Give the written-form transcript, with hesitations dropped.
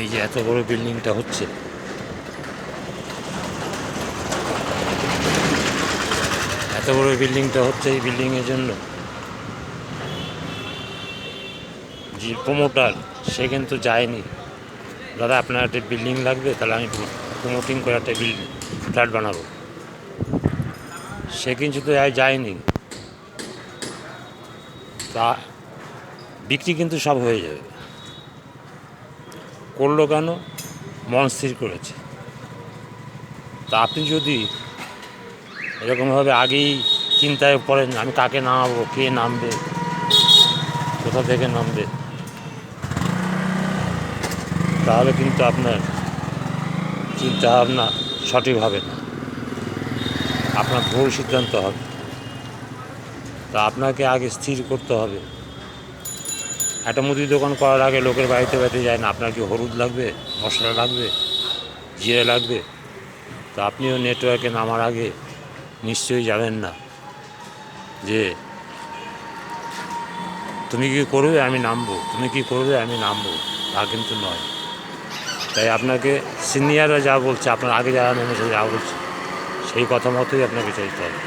এই যে এত বড় বিল্ডিংটা হচ্ছে, এত বড় বিল্ডিংটা হচ্ছে, এই বিল্ডিংয়ের জন্য যে প্রমোটার সে কিন্তু যায়নি, দাদা আপনার একটা বিল্ডিং লাগবে, তাহলে আমি প্রমোটিং করে একটা ফ্ল্যাট বানাবো, সে কিন্তু তো যায়নি। তা বিক্রি কিন্তু সব হয়ে যাবে। করলো কেন? মন স্থির করেছে। তা আপনি যদি এরকমভাবে আগেই চিন্তায় পড়েন আমি কাকে নামাবো, কে নামবে, কোথা থেকে নামবে, তাহলে কিন্তু আপনার চিন্তাভাবনা সঠিক হবে না, আপনার ভুল সিদ্ধান্ত হবে। তা আপনাকে আগে স্থির করতে হবে। একটা মুদির দোকান করার আগে লোকের বাড়িতে বাড়িতে যায় না, আপনার কি হলুদ লাগবে, মশলা লাগবে, জিরে লাগবে? তা আপনিও নেটওয়ার্কে নামার আগে নিশ্চয়ই যাবেন না যে তুমি কি করবে আমি নামবো, তুমি কি করবে আমি নামবো, তা কিন্তু নয়। তাই আপনাকে সিনিয়ররা যা বলছে, আপনার আগে যারা নেমেছে যা বলছে, সেই কথা মতোই আপনাকে চলতে হবে।